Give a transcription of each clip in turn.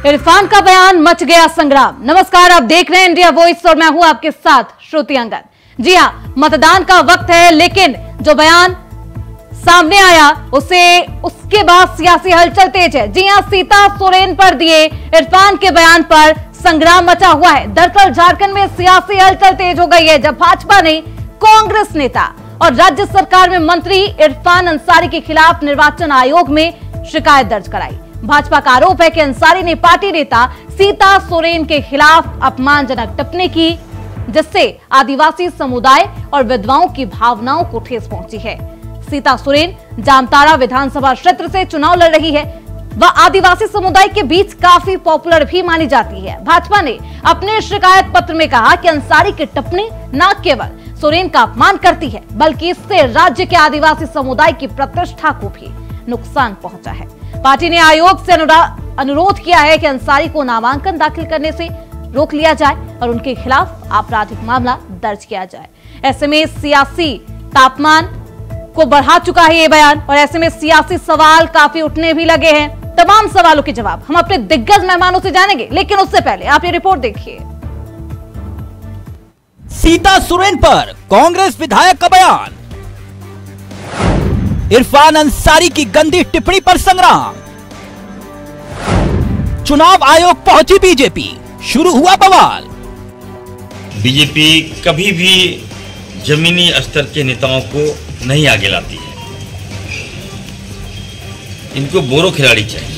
इरफान का बयान मच गया संग्राम। नमस्कार, आप देख रहे हैं इंडिया वॉइस और मैं हूं आपके साथ श्रुति अंगद। जी हां, मतदान का वक्त है, लेकिन जो बयान सामने आया उसके बाद सियासी हलचल तेज है। जी हां, सीता सोरेन पर दिए इरफान के बयान पर संग्राम मचा हुआ है। दरअसल झारखंड में सियासी हलचल तेज हो गई है जब भाजपा ने कांग्रेस नेता और राज्य सरकार में मंत्री इरफान अंसारी के खिलाफ निर्वाचन आयोग में शिकायत दर्ज कराई। भाजपा का आरोप है कि अंसारी ने पार्टी नेता सीता सोरेन के खिलाफ अपमानजनक टिप्पणी की, जिससे आदिवासी समुदाय और विधवाओं की भावनाओं को ठेस पहुंची है। सीता सोरेन जामताड़ा विधानसभा क्षेत्र से चुनाव लड़ रही है। वह आदिवासी समुदाय के बीच काफी पॉपुलर भी मानी जाती है। भाजपा ने अपने शिकायत पत्र में कहा कि अंसारी की टिप्पणी न केवल सोरेन का अपमान करती है, बल्कि इससे राज्य के आदिवासी समुदाय की प्रतिष्ठा को भी नुकसान पहुंचा है। पार्टी ने आयोग से अनुरोध किया है कि अंसारी को नामांकन दाखिल करने से रोक लिया जाए और उनके खिलाफ आपराधिक मामला दर्ज किया जाए। ऐसे में सियासी तापमान को बढ़ा चुका है ये बयान और ऐसे में सियासी सवाल काफी उठने भी लगे हैं। तमाम सवालों के जवाब हम अपने दिग्गज मेहमानों से जानेंगे, लेकिन उससे पहले आप ये रिपोर्ट देखिए। सीता सोरेन पर कांग्रेस विधायक का बयान, इरफान अंसारी की गंदी टिप्पणी पर संग्राम, चुनाव आयोग पहुंची बीजेपी, शुरू हुआ बवाल। बीजेपी कभी भी जमीनी स्तर के नेताओं को नहीं आगे लाती है। इनको बोरो खिलाड़ी चाहिए।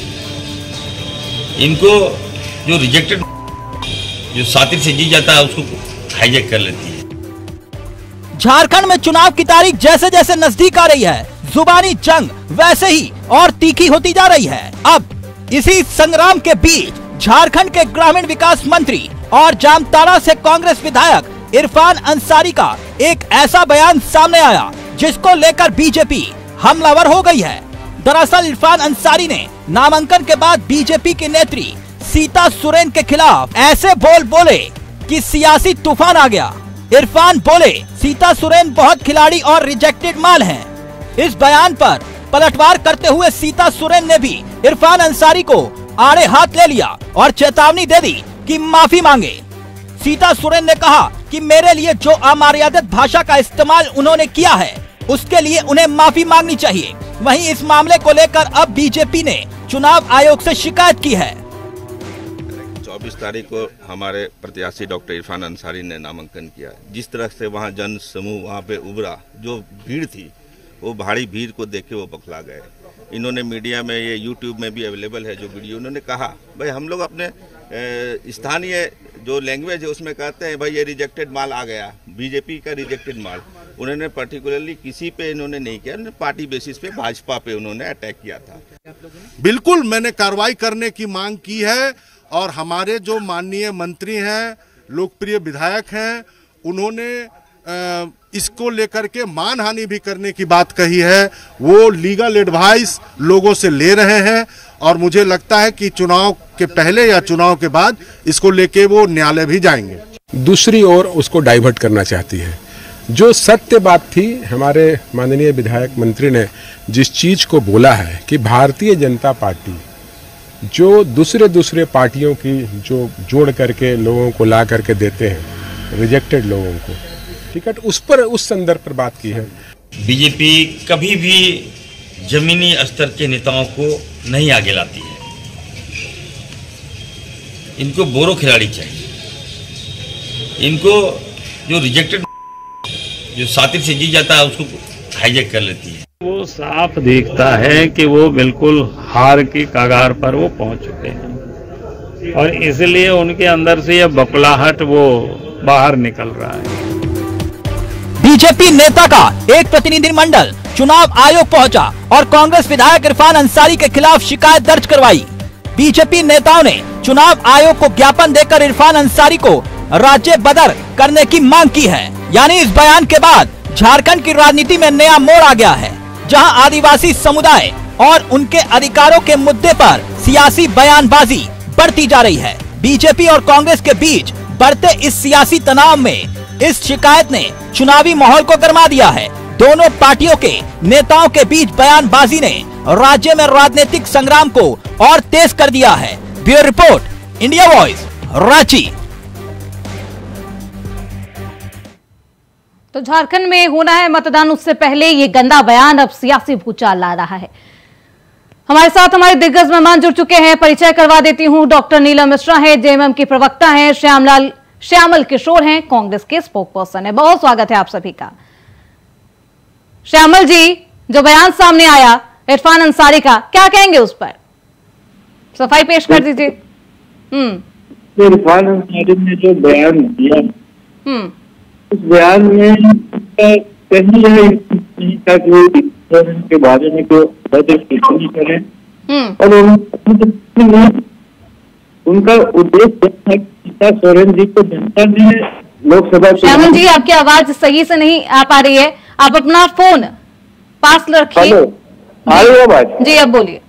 इनको जो रिजेक्टेड, जो सातिर से जी जाता है उसको हाईजैक कर लेती है। झारखंड में चुनाव की तारीख जैसे जैसे नजदीक आ रही है, जुबानी जंग वैसे ही और तीखी होती जा रही है। अब इसी संग्राम के बीच झारखंड के ग्रामीण विकास मंत्री और जामताड़ा से कांग्रेस विधायक इरफान अंसारी का एक ऐसा बयान सामने आया जिसको लेकर बीजेपी हमलावर हो गई है। दरअसल इरफान अंसारी ने नामांकन के बाद बीजेपी की नेत्री सीता सोरेन के खिलाफ ऐसे बोले कि सियासी तूफान आ गया। इरफान बोले सीता सोरेन बहुत खिलाड़ी और रिजेक्टेड माल हैं। इस बयान पर पलटवार करते हुए सीता सोरेन ने भी इरफान अंसारी को आड़े हाथ ले लिया और चेतावनी दे दी कि माफी मांगे। सीता सोरेन ने कहा कि मेरे लिए जो अमर्यादित भाषा का इस्तेमाल उन्होंने किया है उसके लिए उन्हें माफी मांगनी चाहिए। वहीं इस मामले को लेकर अब बीजेपी ने चुनाव आयोग से शिकायत की है। 24 तारीख को हमारे प्रत्याशी डॉक्टर इरफान अंसारी ने नामांकन किया। जिस तरह से वहाँ जन समूह वहाँ पे उभरा, जो भीड़ थी, वो भारी भीड़ को देख के वो बौखला गए। इन्होंने मीडिया में, ये यूट्यूब में भी अवेलेबल है जो वीडियो, उन्होंने कहा भाई हम लोग अपने स्थानीय जो लैंग्वेज है उसमें कहते हैं भाई ये रिजेक्टेड माल आ गया, बीजेपी का रिजेक्टेड माल। उन्होंने पर्टिकुलरली किसी पे इन्होंने नहीं किया, उन्होंने पार्टी बेसिस पे भाजपा पे उन्होंने अटैक किया था। बिल्कुल मैंने कार्रवाई करने की मांग की है और हमारे जो माननीय मंत्री हैं, लोकप्रिय विधायक हैं, उन्होंने इसको लेकर के मानहानि भी करने की बात कही है। वो लीगल एडवाइस लोगों से ले रहे हैं और मुझे लगता है कि चुनाव के पहले या चुनाव के बाद इसको लेके वो न्यायालय भी जाएंगे। दूसरी ओर उसको डाइवर्ट करना चाहती है। जो सत्य बात थी, हमारे माननीय विधायक मंत्री ने जिस चीज को बोला है कि भारतीय जनता पार्टी जो दूसरे पार्टियों की जो जोड़ करके लोगों को ला करके देते हैं, रिजेक्टेड लोगों को टिकट, उस पर उस संदर्भ पर बात की है। बीजेपी कभी भी जमीनी स्तर के नेताओं को नहीं आगे लाती है। इनको बोरो खिलाड़ी चाहिए। इनको जो रिजेक्टेड, जो सातिर से जी जाता है उसको हाईजैक कर लेती है। वो साफ दिखता है कि वो बिल्कुल हार की कगार पर वो पहुंच चुके हैं और इसलिए उनके अंदर से यह बकलाहट वो बाहर निकल रहा है। बीजेपी नेता का एक प्रतिनिधिमंडल चुनाव आयोग पहुंचा और कांग्रेस विधायक इरफान अंसारी के खिलाफ शिकायत दर्ज करवाई। बीजेपी नेताओं ने चुनाव आयोग को ज्ञापन देकर इरफान अंसारी को राज्य बदर करने की मांग की है। यानी इस बयान के बाद झारखंड की राजनीति में नया मोड़ आ गया है, जहां आदिवासी समुदाय और उनके अधिकारों के मुद्दे पर सियासी बयानबाजी बढ़ती जा रही है। बीजेपी और कांग्रेस के बीच बढ़ते इस सियासी तनाव में इस शिकायत ने चुनावी माहौल को गरमा दिया है। दोनों पार्टियों के नेताओं के बीच बयानबाजी ने राज्य में राजनीतिक संग्राम को और तेज कर दिया है। Bureau report, India voice, Ranchi. तो झारखंड में होना है मतदान, उससे पहले ये गंदा बयान अब सियासी भूचाल ला रहा है। हमारे साथ हमारे दिग्गज मेहमान जुड़ चुके हैं, परिचय करवा देती हूं। डॉक्टर नीलम मिश्रा है, जेएमएम की प्रवक्ता हैं, श्यामल किशोर हैं, कांग्रेस के स्पोकपर्सन है। बहुत स्वागत है आप सभी का। श्यामल जी, जो बयान सामने आया इरफान अंसारी का, क्या कहेंगे उस पर? सफाई पेश कर दीजिए। इरफान अंसारी ने जो बयान दिया, उस बयान में कहीं के बारे में तो टिप्पणी करें और उनका उद्देश्य है सीता सोरेन जी को जनता ने लोकसभा। श्यामल जी, आपकी आवाज सही से नहीं आ पा रही है, आप अपना फोन पास रखिए। आवाज जी, अब बोलिए।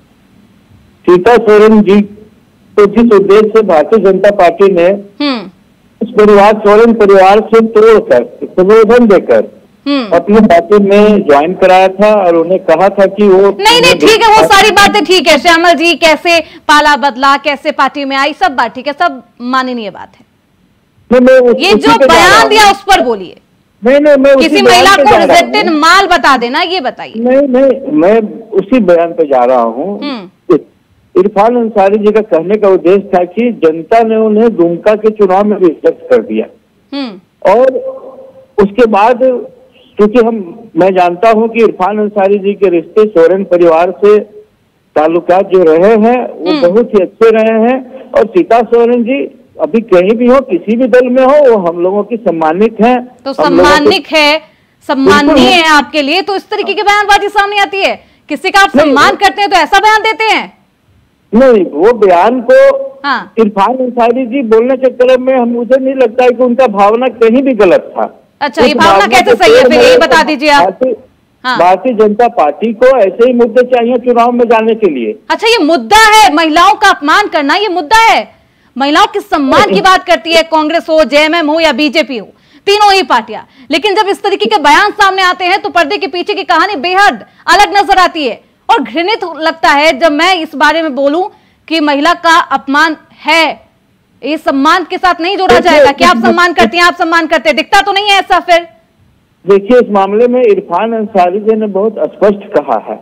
सीता सोरेन जी को जिस उद्देश्य से भारतीय जनता पार्टी ने उस परिवार सोरेन परिवार से तोड़कर संबोधन देकर अपनी पार्टी में ज्वाइन कराया था और उन्हें कहा था कि वो नहीं ठीक है, वो सारी बातें ठीक है श्यामल जी, कैसे पाला बदला, कैसे पार्टी में आई, सब बात ठीक है, सब माननीय बात है। ये जो बयान दिया उस पर बोलिए। मैं किसी महिला को रिजेक्टेड माल बता देना, ये बताइए। नहीं, मैं उसी बयान पे जा रहा हूँ। इरफान अंसारी जी का कहने का उद्देश्य था कि जनता ने उन्हें दुमका के चुनाव में रिजेक्ट कर दिया और उसके बाद क्योंकि मैं जानता हूं कि इरफान अंसारी जी के रिश्ते सोरेन परिवार से ताल्लुकात जो रहे हैं वो बहुत ही अच्छे रहे हैं और सीता सोरेन जी अभी कहीं भी हो, किसी भी दल में हो, वो हम लोगों की सम्मानित हैं। तो सम्माननीय है आपके लिए, तो इस तरीके की बयानबाजी सामने आती है। किसी का आप सम्मान करते हैं तो ऐसा बयान देते हैं? नहीं, वो बयान को इरफान अंसारी जी बोलने के क्रम में मुझे नहीं लगता है कि उनका भावना कहीं भी गलत था। अच्छा, ये भावना कैसे सही है फिर, ये बता दीजिए आप। भारतीय जनता पार्टी को ऐसे ही मुद्दे चाहिए चुनाव में जाने के लिए। अच्छा, ये मुद्दा है महिलाओं का अपमान करना, ये मुद्दा है। महिलाओं के सम्मान की बात करती है कांग्रेस हो, जेएमएम हो या बीजेपी हो, तीनों ही पार्टियां। लेकिन जब इस तरीके के बयान सामने आते हैं तो पर्दे के पीछे की कहानी बेहद अलग नजर आती है और घृणित लगता है जब मैं इस बारे में बोलूं कि महिला का अपमान है। ये सम्मान के साथ नहीं जोड़ा जाएगा कि आप सम्मान करती हैं, आप सम्मान करते हैं, दिखता तो नहीं है ऐसा। फिर देखिए, इस मामले में इरफान अंसारी जी ने बहुत स्पष्ट कहा है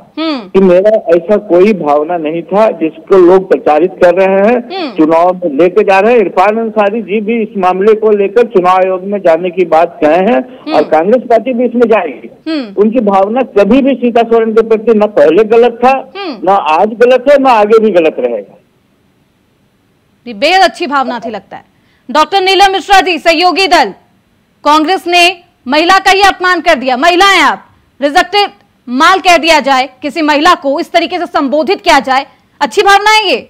कि मेरा ऐसा कोई भावना नहीं था जिसको लोग प्रचारित कर रहे हैं, चुनाव में लेके जा रहे हैं। इरफान अंसारी जी भी इस मामले को लेकर चुनाव आयोग में जाने की बात कहे हैं और कांग्रेस पार्टी भी इसमें जाएगी। उनकी भावना कभी भी सीता सोरेन के प्रति न पहले गलत था, न आज गलत है, न आगे भी गलत रहेगा। बेहद अच्छी भावना थी लगता है। डॉक्टर नीलम मिश्रा जी, सहयोगी दल कांग्रेस ने महिला का ही अपमान कर दिया। महिला हैं आप, रिजेक्टेड माल कह दिया जाए, किसी महिला को इस तरीके से संबोधित किया जाए, अच्छी भावना है ये?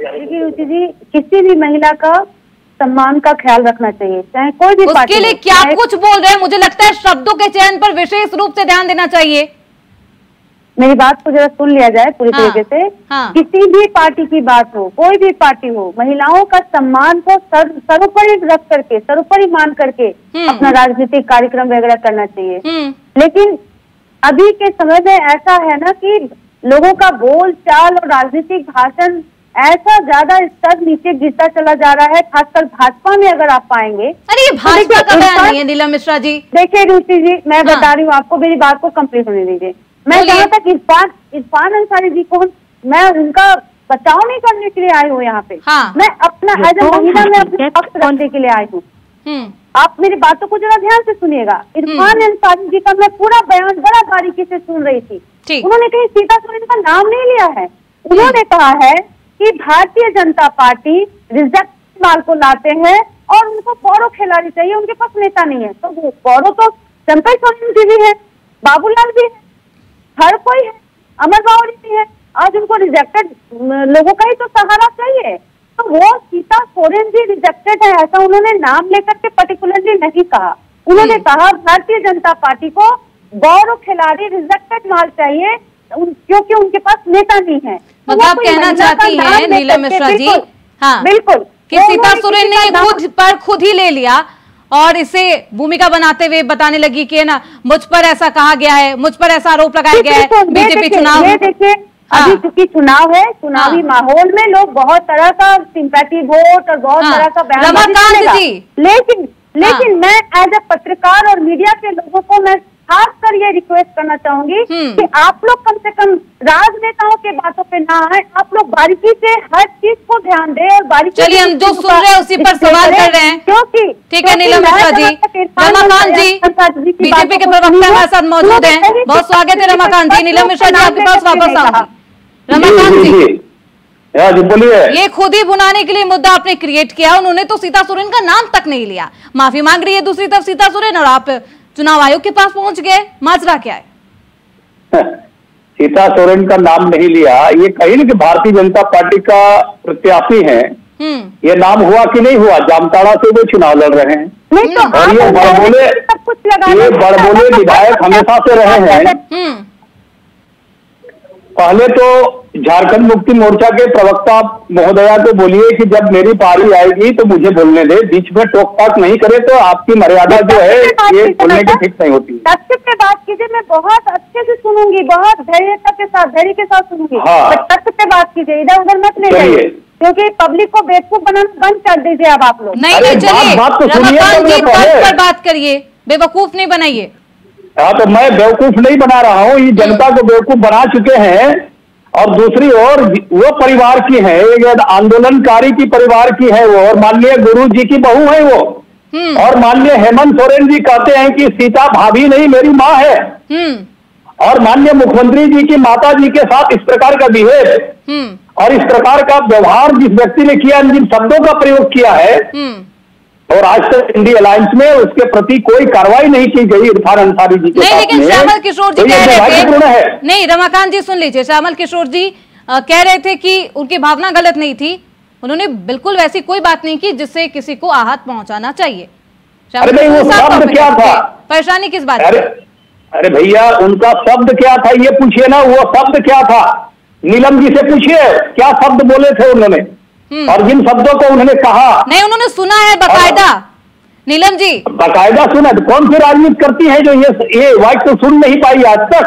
देखिए रुचि जी, किसी भी महिला का सम्मान का ख्याल रखना चाहिए, चाहे कोई भी। उसके लिए क्या कुछ बोल रहे हैं, मुझे लगता है शब्दों के चयन पर विशेष रूप से ध्यान देना चाहिए। मेरी बात को जरा सुन लिया जाए पूरी तरीके से। किसी भी पार्टी की बात हो, कोई भी पार्टी हो, महिलाओं का सम्मान को सर्वोपरि रख करके, सर्वोपरि मान करके अपना राजनीतिक कार्यक्रम वगैरह करना चाहिए। लेकिन अभी के समय में ऐसा है ना कि लोगों का बोल चाल और राजनीतिक भाषण ऐसा ज्यादा स्तर नीचे गिरता चला जा रहा है, खासकर भाजपा में अगर आप पाएंगे। अरे ये भाजपा का बयान नहीं है नीलम मिश्रा जी। देखिए रुचि जी, मैं बता रही हूँ आपको, मेरी बात को कंप्लीट होने दीजिए। मैं जहाँ तक इरफान अंसारी जी को मैं उनका बचाव नहीं करने के लिए आई हूँ यहाँ पे। मैं अपना एज ए महिला में अपने पक्ष रखने के लिए आई हूँ। आप मेरी बातों को जरा ध्यान से सुनिएगा। इरफान अंसारी जी का मैं पूरा बयान बड़ा बारीकी से सुन रही थी। उन्होंने कहीं सीता सोरेन का नाम नहीं लिया है। उन्होंने कहा है कि भारतीय जनता पार्टी रिजेक्ट माल को लाते हैं और उनको गौरव खिलाड़ी चाहिए, उनके पास नेता नहीं है। तो वो गौरव तो चंपा सोरेन जी भी है, बाबूलाल भी है, हर कोई है, अमर बावरी भी है। आज उनको रिजेक्टेड लोगों का ही तो सहारा चाहिए। तो वो सीता सोरेन जी रिजेक्टेड है ऐसा उन्होंने नाम लेकर के पर्टिकुलरली नहीं कहा। उन्होंने कहा भारतीय जनता पार्टी को गौरव खिलाड़ी रिजेक्टेड माल चाहिए क्योंकि उनके पास नेता नहीं है। तो आप कहना चाहती हैं नीलम मिश्रा जी, हाँ बिल्कुल, कि सीता सोरेन ने खुद ही ले लिया और इसे भूमिका बनाते हुए बताने लगी कि ना मुझ पर ऐसा कहा गया है, मुझ पर ऐसा आरोप लगाया गया है बीजेपी चुनाव। ये देखिए, अभी चूंकि चुनाव है, चुनावी माहौल में लोग बहुत तरह का सिंपैथी वोट और बहुत तरह का बयान, लेकिन मैं एज ए पत्रकार और मीडिया के लोगों को मैं खासकर ये रिक्वेस्ट करना चाहूंगी कि आप लोग कम से कम राजनेताओं के बातों पे ना आए, आप लोग बारीकी से हर चीज को ध्यान दें और बारीकी। चलिए, हम जो सुन रहे हैं उसी पर सवाल कर रहे हैं, क्योंकि ठीक है। नीलम मिश्रा जी, रमाकांत जी बीजेपी के प्रवक्ता हमारे साथ मौजूद हैं, बहुत स्वागत है रमाकांत जी। नीलम मिश्रा जी आपके पास वापस आऊंगी। रमाकांत जी, बोलिए। ये खुद ही भुनाने के लिए मुद्दा आपने क्रिएट किया, उन्होंने तो सीता सोरेन का नाम तक नहीं लिया, माफी मांग रही है दूसरी तरफ सीता सोरेन, और आप चुनाव आयोग के पास पहुंच गए, माजरा क्या है? सीता सोरेन का नाम नहीं लिया, ये कही ना कि भारतीय जनता पार्टी का प्रत्याशी है, ये नाम हुआ कि नहीं हुआ? जामताड़ा से वो चुनाव लड़ रहे हैं, और ये बड़बोले विधायक हमेशा से रहे हैं। पहले तो झारखंड मुक्ति मोर्चा के प्रवक्ता महोदया को बोलिए कि जब मेरी पारी आएगी तो मुझे बोलने दे, बीच में टोक टाक नहीं करे तो आपकी मर्यादा जो है ये बोलने की ठीक नहीं होती। तथ्य पे बात कीजिए, मैं बहुत अच्छे से सुनूंगी, बहुत धैर्य के साथ सुनूंगी। हाँ, तथ्य पे बात कीजिए, इधर उधर मत ले जाइए, क्योंकि पब्लिक को बेवकूफ बनाना बंद कर दीजिए अब आप लोग। नहीं, चलिए रमाकांत जी पर बात करिए, बेवकूफ नहीं बनाइए। हाँ, तो मैं बेवकूफ नहीं बना रहा हूँ, ये जनता को बेवकूफ बना चुके हैं। और दूसरी ओर वो परिवार की है, आंदोलनकारी की परिवार की है वो, और माननीय गुरु जी की बहू है वो, और माननीय हेमंत सोरेन जी कहते हैं कि सीता भाभी नहीं मेरी माँ है, और माननीय मुख्यमंत्री जी की माता जी के साथ इस प्रकार का बिहेव और इस प्रकार का व्यवहार जिस व्यक्ति ने किया, जिन शब्दों का प्रयोग किया है, और आज तक इंडिया अलायंस में उसके प्रति कोई कार्रवाई नहीं की गई इरफान अंसारी जी के साथ। लेकिन श्यामल किशोर जी कह रहे थे, नहीं रमाकांत जी सुन लीजिए, श्यामल किशोर जी कह रहे थे कि उनकी भावना गलत नहीं थी, उन्होंने बिल्कुल वैसी कोई बात नहीं की जिससे किसी को आहत पहुंचाना चाहिए। अरे नहीं, वो शब्द क्या था? परेशानी किस बात? अरे भैया, उनका शब्द क्या था ये पूछिए ना, वो शब्द क्या था? नीलम जी से पूछिए क्या शब्द बोले थे उन्होंने, और जिन शब्दों को उन्होंने कहा। नहीं, उन्होंने सुना है बकायदा। नीलम जी बकायदा सुना, कौन सी राजनीति करती है जो ये वाइट तो सुन नहीं पाई आज तक,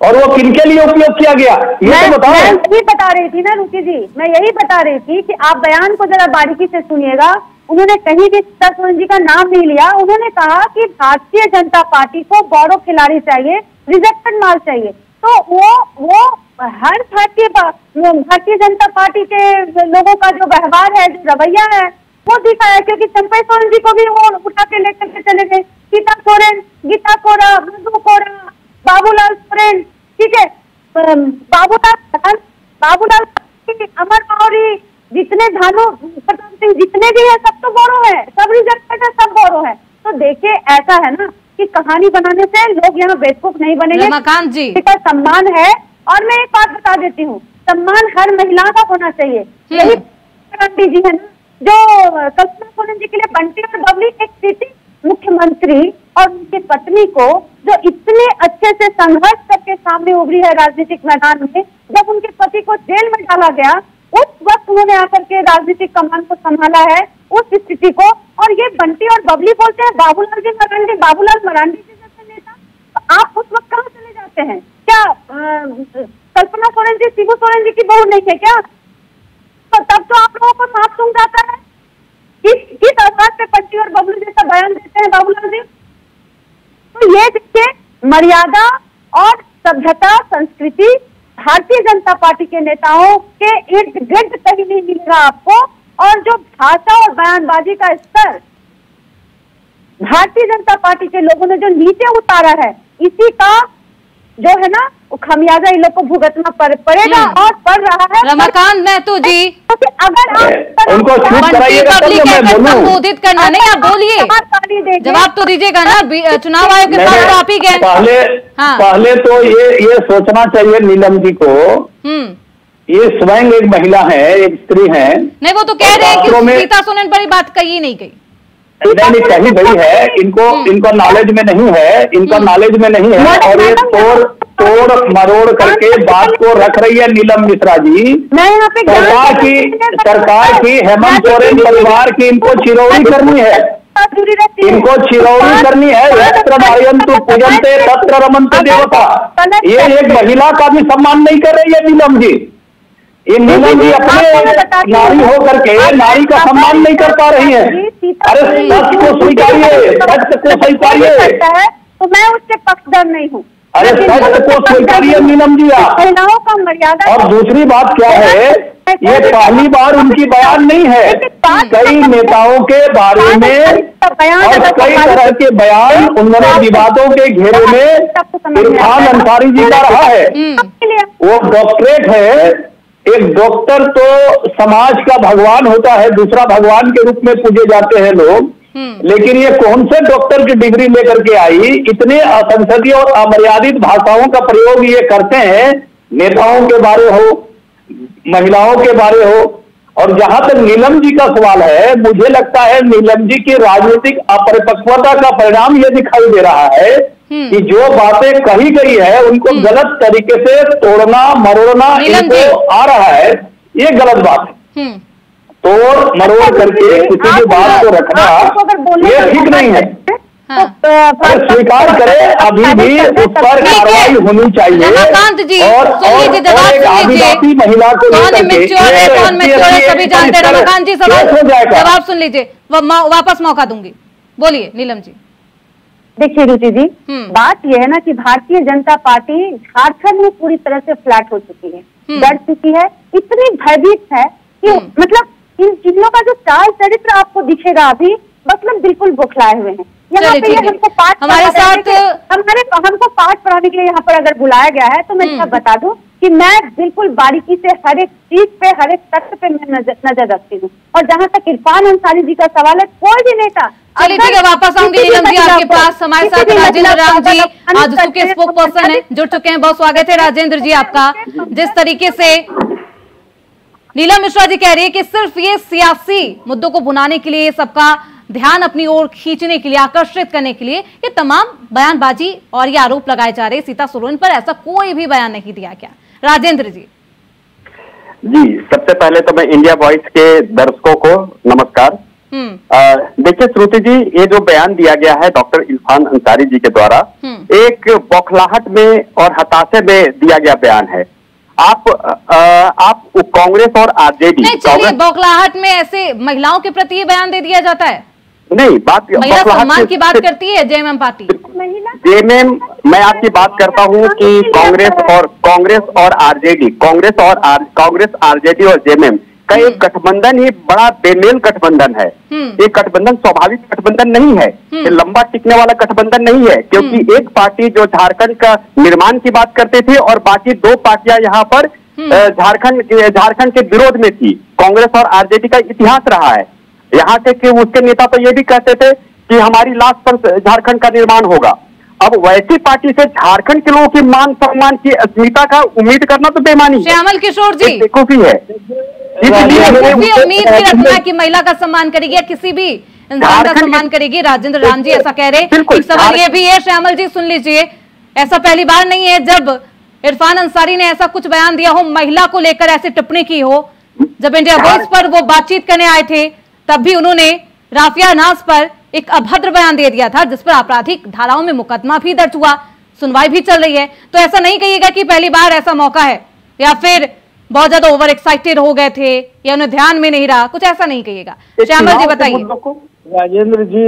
और वो किनके लिए उपयोग किया गया ये तो बताओ। मैं यही बता रही थी ना रुचि जी, मैं यही बता रही थी कि आप बयान को जरा बारीकी से सुनिएगा। उन्होंने कहीं भी सीता सोरेन जी का नाम नहीं लिया, उन्होंने कहा कि भारतीय जनता पार्टी को बौड़ो खिलाड़ी चाहिए, रिजेक्टेड माल चाहिए। तो वो हर भारतीय जनता पार्टी के लोगों का जो व्यवहार है, जो रवैया है, वो दिखा है, क्योंकि चंपा सोरेन जी को भी वो उठा के लेकर के चले गए। सीता सोरेन, गीता कोरा, मधु कोरा, बाबूलाल सोरेन, ठीक है, बाबूलाल अमर मौर्य, जितने भानु प्रताप सिंह जितने भी है सब तो बोरो है, सब रिजेक्टेड है, सब बोरो है। तो देखिए ऐसा है ना कि कहानी बनाने से लोग यहाँ बेवकूफ नहीं बनेंगे। रमाकांत जी का सम्मान है, और मैं एक बात बता देती हूँ, सम्मान हर महिला का होना चाहिए। यही गांधी जी है ना जो कल्पना सोरेन जी के लिए बंटी और बबली एक सिटी मुख्यमंत्री और उनकी पत्नी को जो इतने अच्छे से संघर्ष करके सामने उभरी है राजनीतिक मैदान में, जब उनके पति को जेल में डाला गया उस वक्त उन्होंने आकर के राजनीतिक कमान को संभाला है उस स्थिति को। और ये बंटी और बबली बोलते हैं बाबूलाल मरांडी जी जैसे नेता, तो आप उस वक्त कहाँ चले जाते हैं? क्या कल्पना सोरेन जी शिबू सोरेन जी की बहू नहीं है क्या? तो तब तो आप लोगों को साफ सूंघ जाता है। किस आधार पे बंटी और बबलू जैसा बयान देते हैं बाबूलाल जी? तो ये देखिए, मर्यादा और सभ्यता संस्कृति भारतीय जनता पार्टी के नेताओं के इर्द गिर्द कहीं नहीं मिलेगा आपको। और जो भाषा और बयानबाजी का स्तर भारतीय जनता पार्टी के लोगों ने जो नीचे उतारा है, इसी का जो है ना वो खमियाजा इन लोग को भुगतना पड़ेगा और पड़ रहा है। रमाकांत महतो जी, अगर आप उनको संबोधित करना नहीं, आप बोलिए, जवाब तो दीजिएगा ना, चुनाव आयोग के पास तो आप ही गए। पहले तो ये सोचना चाहिए नीलम जी को, ये स्वयं एक महिला है, एक स्त्री है। नहीं, वो तो कह रहे हैं कि सीता सोरेन पर बात कही नहीं गई। नहीं कही गई है, इनको नॉलेज में नहीं है, और ये तोड़ मरोड़ करके बात को रख रही है नीलम मिश्रा जी। सरकार की हेमंत सोरेन परिवार की इनको चिरौरी करनी है। साथ जुड़ी रहती है। इनको चिरौनी करनी है, यत्र धारयन्तु पूजन्ते तत्र रमन्ते देवता। ये एक महिला का भी सम्मान नहीं कर रही है नीलम जी। ये नीलम जी अपने नारी होकर के नारी का सम्मान नहीं कर पा रही है। अरे सच को स्वीकारिए, सच को स्वीकारिए। तो मैं उसके पक्षधर नहीं हूँ। अरे सच को स्वीकारिए नीलम जी आप। महिलाओं का मर्यादा। और दूसरी बात क्या है, ये पहली बार उनकी बयान नहीं है। कई नेताओं के बारे में और कई तरह के बयान उन्होंने विवादों के घेरे में इरफान अंसारी जी का रहा है। वो डॉक्टरेट है। एक डॉक्टर तो समाज का भगवान होता है, दूसरा भगवान के रूप में पूजे जाते हैं लोग। लेकिन ये कौन से डॉक्टर की डिग्री लेकर के आई, इतने असंसदीय और अमर्यादित भाषाओं का प्रयोग ये करते हैं, नेताओं के बारे हो, महिलाओं के बारे हो। और जहां तक नीलम जी का सवाल है, मुझे लगता है नीलम जी की राजनीतिक अपरिपक्वता का परिणाम ये दिखाई दे रहा है कि जो बातें कही गई है उनको गलत तरीके से तोड़ना मरोड़ना इनको आ रहा है। ये गलत बात है। तोड़ मरोड़ करके किसी भी बात को रखना ये ठीक नहीं है। स्वीकार करें, अभी भी उस पर कार्रवाई होनी चाहिए। और एक आदिवासी महिला को सभी जानते हैं। रमाकांत जी जवाब सुन लीजिए, वापस मौका दूंगी। बोलिए नीलम जी। देखिए रुचि जी, बात यह है ना कि भारतीय जनता पार्टी झारखंड में पूरी तरह से फ्लैट हो चुकी है, डर चुकी है, इतनी भयभीत है कि मतलब इन लोगों का जो चाल चरित्र आपको दिखेगा अभी, मतलब बिल्कुल बौखलाए हुए हैं। यहाँ पे हमको पाठ हमारे साथ हमको पाठ पढ़ाने के लिए यहाँ पर अगर बुलाया गया है तो मैं इसका बता दूं कि मैं बिल्कुल बारीकी से हर एक चीज पे, हर एक तथ्य पे मैं नजर रखती हूँ। और जहाँ तक इरफान अंसारी जी का सवाल है, कोई भी नेता। चलिए ठीक है, वापस आऊंगी नीलम जी आपके पास। हमारे साथ राजेंद्र राम जी आजसू के स्पोक पर्सन है, जुड़ चुके हैं। बहुत स्वागत है राजेंद्र जी आपका। जिस तरीके से नीलम मिश्रा जी कह रही है कि सिर्फ ये सियासी मुद्दों को भुनाने के लिए, सबका ध्यान अपनी ओर खींचने के लिए, आकर्षित करने के लिए ये तमाम बयानबाजी और ये आरोप लगाए जा रहे हैं सीता सोरेन पर, ऐसा कोई भी बयान नहीं दिया गया। राजेंद्र जी। सबसे पहले तो मैं इंडिया वॉइस के दर्शकों को नमस्कार। देखिए श्रुति जी, ये जो बयान दिया गया है डॉक्टर इरफान अंसारी जी के द्वारा, एक बौखलाहट में और हताशे में दिया गया बयान है। आप कांग्रेस और आरजेडी, नहीं चलिए, बौखलाहट में ऐसे महिलाओं के प्रति बयान दे दिया जाता है? नहीं, बात महिला सम्मान की बात करती है जेएमएम पार्टी। जेएमएम, मैं आपकी बात करता हूं कि कांग्रेस और आरजेडी, कांग्रेस आरजेडी और जेएमएम का एक गठबंधन ही बड़ा बेमेल गठबंधन है। ये गठबंधन स्वाभाविक गठबंधन नहीं है, ये लंबा टिकने वाला गठबंधन नहीं है। क्योंकि एक पार्टी जो झारखंड का निर्माण की बात करते थे और बाकी दो पार्टियां यहाँ पर झारखंड के विरोध में थी। कांग्रेस और आरजेडी का इतिहास रहा है। यहाँ के उसके नेता तो ये भी कहते थे कि हमारी लाश पर झारखंड का निर्माण होगा। अब वैसी पार्टी से झारखंड के लोगों की मान सम्मान की अस्मिता का उम्मीद करना तो बेमानी है। श्यामल किशोर जी बेवकूफी है। उम्मीद भी रखना कि महिला का सम्मान करेगी या किसी भी इंसान का सम्मान करेगी। राजेंद्र राम जी ऐसा कह रहे। एक सवाल ये भी है, श्यामल जी सुन लीजिए, ऐसा पहली बार नहीं है जब इरफान अंसारी ने ऐसा कुछ बयान दिया हो, महिला को लेकर ऐसी टिप्पणी की हो। जब इंडिया वॉइस पर वो बातचीत करने आए थे तब भी उन्होंने राफिया नाज पर एक अभद्र बयान दे दिया था, जिस पर आपराधिक धाराओं में मुकदमा भी दर्ज हुआ, सुनवाई भी चल रही है। तो ऐसा नहीं कहिएगा कि पहली बार ऐसा मौका है या फिर बहुत ज्यादा ओवर एक्साइटेड हो गए थे या उन्हें ध्यान में नहीं रहा, कुछ ऐसा नहीं कहिएगा। श्यामल जी बताइए। राजेंद्र जी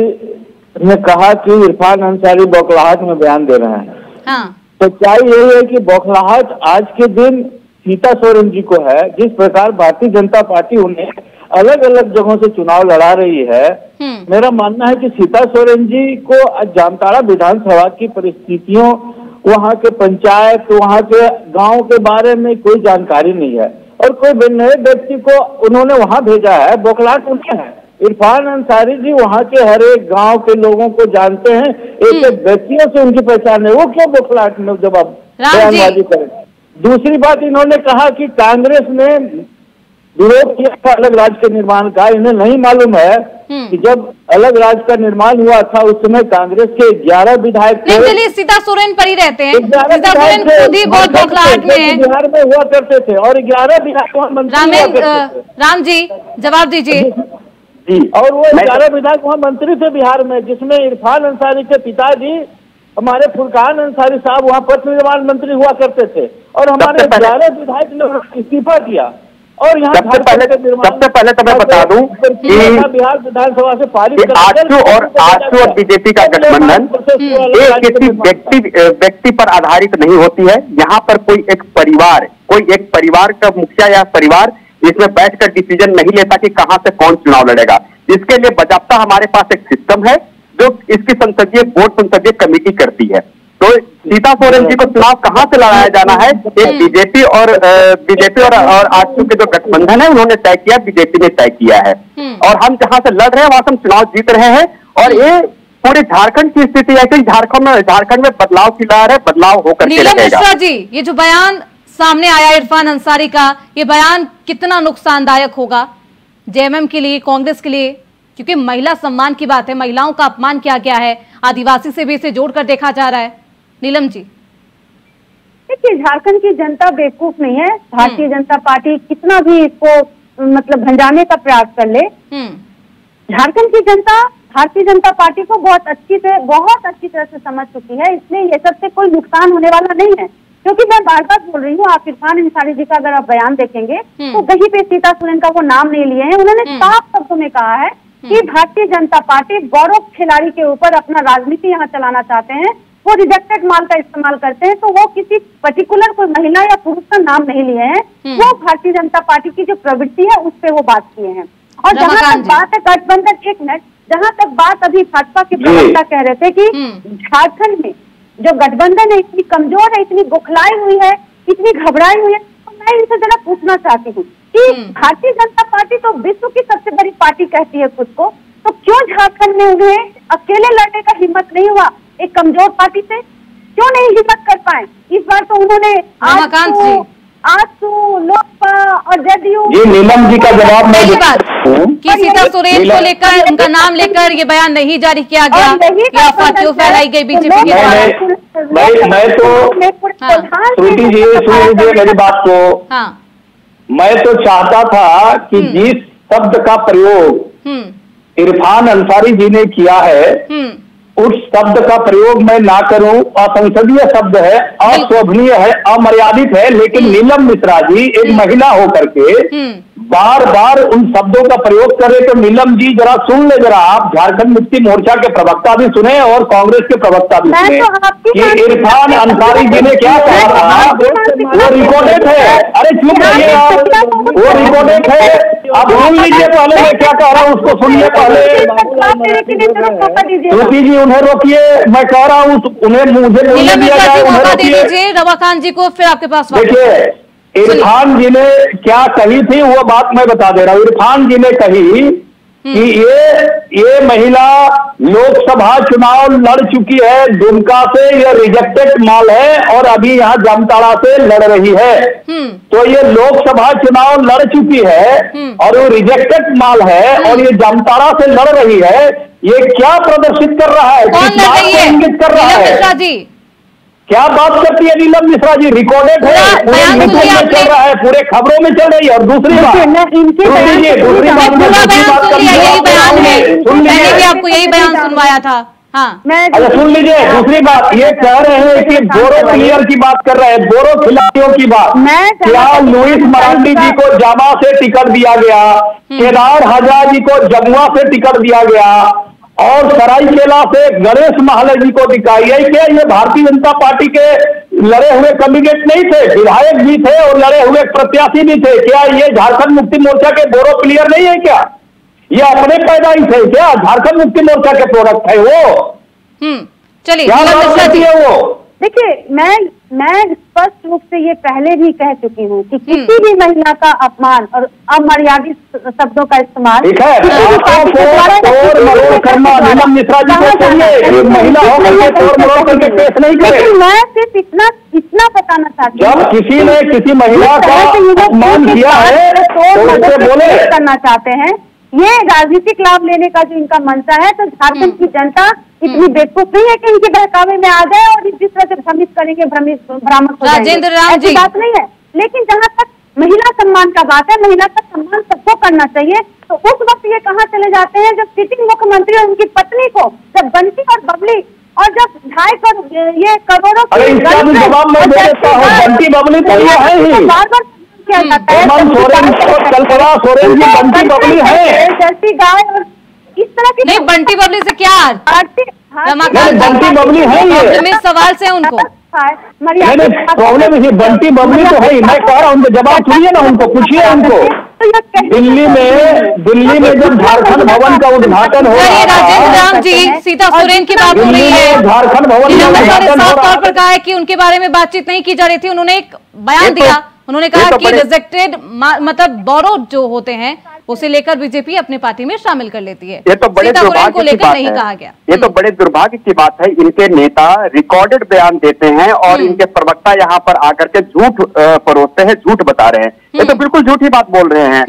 ने कहा कि इरफान अंसारी बौखलाहट में बयान दे रहे हैं। हाँ, सच्चाई यही है कि बौखलाहट आज के दिन सीता सोरेन जी को है। जिस प्रकार भारतीय जनता पार्टी उन्हें अलग अलग जगहों से चुनाव लड़ा रही है, मेरा मानना है कि सीता सोरेन जी को जामताड़ा विधानसभा की परिस्थितियों, वहाँ के पंचायत, वहाँ के गांव के बारे में कोई जानकारी नहीं है और कोई नए व्यक्ति को उन्होंने वहाँ भेजा है। बौखलाहट उन्हें है। इरफान अंसारी जी वहाँ के हर एक गांव के लोगों को जानते हैं, एक एक व्यक्तियों से उनकी पहचान है। वो क्यों बौखलाहट में जवाब बयानबाजी करें? दूसरी बात, इन्होंने कहा कि कांग्रेस ने विरोध किया था अलग राज्य के निर्माण का। इन्हें नहीं मालूम है कि जब अलग राज्य का निर्माण हुआ था उस समय कांग्रेस के 11 विधायक थे। चलिए सीता सोरेन पर ही रहते हैं। सीता सोरेन खुद ही बहुत बौखलाहट में है। बिहार में हुआ करते थे और 11 विधायक मंत्री। राम जी जवाब दीजिए। और वो 11 विधायक वहाँ मंत्री थे बिहार में, जिसमें इरफान अंसारी के पिताजी हमारे फुरकान अंसारी साहब वहाँ पथ निर्माण मंत्री हुआ करते थे, और हमारे 11 विधायक ने इस्तीफा किया। और यहाँ सबसे पहले तो मैं बता दूं कि बिहार विधानसभा से पारित आजसू और बीजेपी का गठबंधन किसी व्यक्ति पर आधारित नहीं होती है। यहाँ पर कोई एक परिवार का मुखिया या परिवार इसमें बैठकर डिसीजन नहीं लेता कि कहां से कौन चुनाव लड़ेगा। इसके लिए बाकायदा हमारे पास एक सिस्टम है जो इसकी संसदीय कमेटी करती है। तो सीता सोरेन जी को चुनाव कहां से लड़ाया जाना है, एक बीजेपी और आजसू के जो गठबंधन है उन्होंने तय किया, बीजेपी ने तय किया है। और हम जहां से लड़ रहे हैं वहां से हम चुनाव जीत रहे हैं। और ये पूरे झारखंड की स्थिति ऐसे झारखंड में बदलाव की लहर है, बदलाव होकर के नीलम मिश्रा जी, ये जो बयान सामने आया इरफान अंसारी का, ये बयान कितना नुकसानदायक होगा जेएमएम के लिए, कांग्रेस के लिए? क्योंकि महिला सम्मान की बात है, महिलाओं का अपमान किया गया है, आदिवासी से भी इसे जोड़कर देखा जा रहा है। नीलम जी, देखिए, झारखंड की जनता बेवकूफ नहीं है। भारतीय जनता पार्टी कितना भी इसको मतलब भंजाने का प्रयास कर ले, झारखंड की जनता भारतीय जनता पार्टी को बहुत अच्छी तरह से समझ चुकी है। इसलिए ये सबसे कोई नुकसान होने वाला नहीं है। क्योंकि मैं बार बार बोल रही हूँ, आप इरफान अंसारी जी का अगर आप बयान देखेंगे तो कहीं पे सीता सोरेन का वो नाम नहीं लिए हैं। उन्होंने साफ शब्दों में कहा है कि भारतीय जनता पार्टी गौरव खिलाड़ी के ऊपर अपना राजनीति यहाँ चलाना चाहते हैं, वो रिजेक्टेड माल का इस्तेमाल करते हैं। तो वो किसी पर्टिकुलर कोई महिला या पुरुष का नाम नहीं लिए हैं, वो भारतीय जनता पार्टी की जो प्रवृत्ति है उस पर वो बात किए हैं। और जहाँ तक बात है गठबंधन, एक मिनट, जहाँ तक बात अभी भाजपा के प्रवक्ता कह रहे थे कि झारखंड में जो गठबंधन है इतनी कमजोर है, इतनी बौखलाई हुई है, इतनी घबराई हुई है, तो मैं इनसे जरा पूछना चाहती हूँ कि भारतीय जनता पार्टी तो विश्व की सबसे बड़ी पार्टी कहती है खुद को, तो क्यों झारखंड में उन्हें अकेले लड़ने का हिम्मत नहीं हुआ एक कमजोर पार्टी से? क्यों नहीं हिम्मत कर पाए? इस बार तो उन्होंने आजसू, लोकपा और जदयू। ये नीलम जी का जवाब मैं कि सीता सोरेन को लेकर, उनका नाम लेकर ये बयान नहीं जारी किया गया, या अफवाह क्यों फैलाई गई बीजेपी की द्वारा? मैं तो श्रुति जी सुनिए मेरी बात को। मैं तो चाहता था कि जिस शब्द का प्रयोग इरफान अंसारी जी ने किया है उस शब्द का प्रयोग मैं ना करूं। असंसदीय शब्द है, अशोभनीय है, अमर्यादित है। लेकिन नीलम मिश्रा जी एक महिला होकर के बार बार उन शब्दों का प्रयोग करे तो नीलम जी जरा सुन ले, जरा आप झारखंड मुक्ति मोर्चा के प्रवक्ता भी सुने और कांग्रेस के प्रवक्ता भी सुने कि इरफान अंसारी जी ने क्या कहा था। वो रिकॉर्डेड है। अरे चुप रहिए आप, वो रिकॉर्डेड है। आप सुन लीजिए, पहले मैं क्या कह रहा हूँ उसको सुनिए पहले। श्रुति जी उन्हें रोकिए, मैं कह रहा हूँ उन्हें, मुझे बोलने दिया जाए, उन्हें रोकिए। रवाखान जी को फिर आपके पास देखिए, इरफान जी ने क्या कही थी वो बात मैं बता दे रहा हूँ। इरफान जी ने कही कि ये महिला लोकसभा चुनाव लड़ चुकी है दुमका से, ये रिजेक्टेड माल है और अभी यहाँ जामताड़ा से लड़ रही है। तो ये लोकसभा चुनाव लड़ चुकी है और वो रिजेक्टेड माल है और ये जामताड़ा से लड़ रही है। ये क्या प्रदर्शित कर रहा है, किस बात को इंगित कर रहा है? क्या बात करती है नीलम मिश्रा जी? रिकॉर्डेड है, पूरे यूट्यूब में चल रहा है, पूरे खबरों में चल रही है। और दूसरी बात, आपको यही बयान सुनवाया था। अच्छा सुन लीजिए, दूसरी बात ये कह रहे हैं कि बोरो प्लेयर की बात कर रहे हैं, बोरो खिलाड़ियों की बात। क्या लुइस मरांडी जी को जामा से टिकट दिया गया, केदार हजार जी को जमुआ से टिकट दिया गया और सरायकेला से गणेश महाले जी को दिखाई है? क्या ये भारतीय जनता पार्टी के लड़े हुए कैंडिडेट नहीं थे? विधायक भी थे और लड़े हुए प्रत्याशी भी थे। क्या ये झारखंड मुक्ति मोर्चा के बोरो प्लेयर नहीं है क्या? ये अपने पैदाइश है क्या? झारखंड मुक्ति मोर्चा के प्रोडक्ट है वो? चलिए, क्या बात करती है वो? देखिए, मैं स्पष्ट रूप से ये पहले भी कह चुकी हूँ कि किसी भी महिला का अपमान और अमर्यादित शब्दों का इस्तेमाल करना, नीलम मिश्रा जी को चाहिए, महिला हो करके तोड़ मरोड़ करके पेश नहीं करे। मैं सिर्फ इतना बताना चाहती हूँ, जब किसी ने किसी महिला का अपमान किया है तो उससे बोले करना चाहते हैं, ये राजनीतिक लाभ लेने का जो इनका मंशा है, तो झारखंड की जनता इतनी बेवकूफ नहीं है कि इनके बहकावे में आ जाए और जिस तरह से भ्रमित करेंगे, भ्रामक हो राजेंद्र राम जी, बात नहीं है। लेकिन जहाँ तक महिला सम्मान का बात है, महिला का सम्मान सबको करना चाहिए। तो उस वक्त ये कहाँ चले जाते हैं जब सिटिंग मुख्यमंत्री और उनकी पत्नी को, जब बंटी और बबली और जब 2.5 ये करोड़ों जवाब मैं दे देता हूँ। बंटी बबली तो ये है ही, बार बार किया जाता है। कल्पना सोरेन जी बंटी बबली है, जैसी गाय और इस तरह की। नहीं, बंटी बबली से क्या बंटी बबली है ये सवाल से उनको प्रॉब्लम है। बंटी बबली तो है ही, मैं कह रहा हूँ उनको जवाब सुनिए ना, उनको पूछिए उनको। दिल्ली में जब झारखंड भवन का उद्घाटन हो रहा है, राजेंद्र राम जी, सीता सोरेन की बात हो रही है, झारखंड भवन का उद्घाटन साफ तौर पर कहा है कि उनके बारे में बातचीत नहीं की जा रही थी। उन्होंने एक बयान दिया, उन्होंने कहा कि रिजेक्टेड मतलब बोरोड जो होते हैं उसे लेकर बीजेपी अपनी पार्टी में शामिल कर लेती है। ये तो बड़े दुर्भाग्य को लेकर नहीं कहा गया। ये तो बड़े दुर्भाग्य की बात है। इनके नेता रिकॉर्डेड बयान देते हैं और इनके प्रवक्ता यहाँ पर आकर के झूठ परोसते हैं, झूठ बता रहे हैं। ये तो बिल्कुल झूठी बात बोल रहे हैं।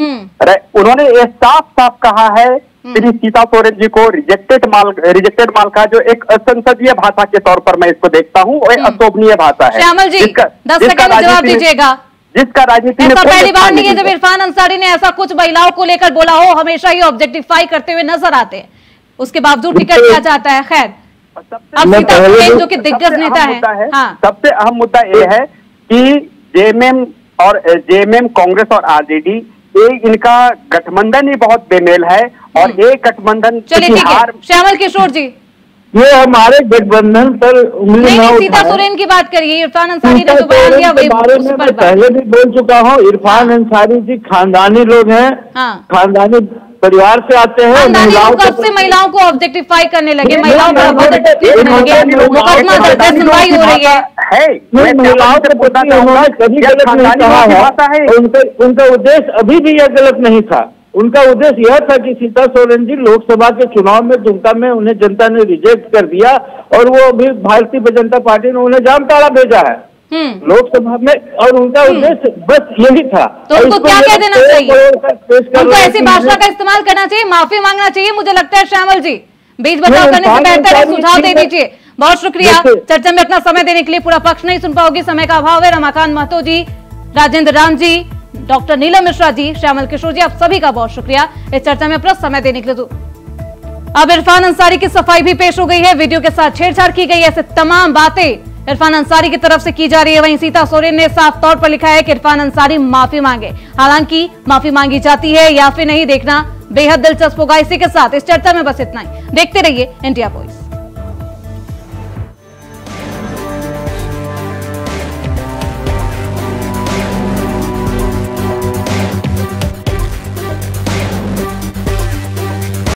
उन्होंने ये साफ साफ कहा है श्री सीता सोरेन जी को रिजेक्टेड माल का जो एक संसदीय भाषा के तौर पर मैं इसको देखता हूँ, वो अशोभनीय भाषा है। श्यामल जी 10 सेकंड में जवाब दीजिएगा। जिसका राजनीति में पहली बार नहीं है जब इरफान अंसारी ने ऐसा कुछ महिलाओं को लेकर बोला हो। हमेशा ही ऑब्जेक्टिफाई करते हुए नजर आते हैं, उसके बावजूद टिकट दिया जाता है। खैर, अब सीता सोरेन जो कि दिग्गज नेता है, सबसे अहम मुद्दा ये है कि जेएमएम कांग्रेस और आरजेडी इनका गठबंधन ही बहुत बेमेल है और एक गठबंधन। चलिए ठीक है, श्यामल किशोर जी, ये हमारे गठबंधन पर उंगली न सीता सोरेन की बात करिए। इरफान अंसारी ने जो बयान दिया वही बारे में मैं पहले भी बोल चुका हूँ। इरफान अंसारी जी खानदानी लोग हैं, खानदानी परिवार से आते हैं। कब से महिलाओं को ऑब्जेक्टिफाई करने लगे, महिलाओं को सुनवाई हो रही है। महिलाओं के प्रति उन्होंने कभी गलत नहीं कहा है। उनका उद्देश्य अभी भी यह गलत नहीं था। उनका उद्देश्य यह था कि सीता सोरेन जी लोकसभा के चुनाव में दुमका में उन्हें जनता ने रिजेक्ट कर दिया और वो अभी भारतीय जनता पार्टी ने उन्हें जामताड़ा भेजा है लोकसभा में, और उनका उद्देश्य बस यही था। तो उनको क्या कह देना चाहिए? उनको ऐसी भाषा का इस्तेमाल करना चाहिए, माफी मांगना चाहिए। मुझे लगता है श्यामल जी, बीच बचाव करने से बेहतर है सुझाव दे दीजिए। बहुत शुक्रिया चर्चा में अपना समय देने के लिए। पूरा पक्ष नहीं सुन पाओगी, समय का अभाव है। रमाकांत महतो जी, राजेंद्र राम जी, डॉक्टर नीलम मिश्रा जी, श्यामल किशोर जी, आप सभी का बहुत शुक्रिया इस चर्चा में अपना समय देने के लिए। तो अब इरफान अंसारी की सफाई भी पेश हो गई है, वीडियो के साथ छेड़छाड़ की गई है, ऐसे तमाम बातें इरफान अंसारी की तरफ से की जा रही है। वहीं सीता सोरेन ने साफ तौर पर लिखा है कि इरफान अंसारी माफी मांगे। हालांकि माफी मांगी जाती है या फिर नहीं, देखना बेहद दिलचस्प होगा। इसी के साथ इस चर्चा में बस इतना ही। देखते रहिए इंडिया वॉइस।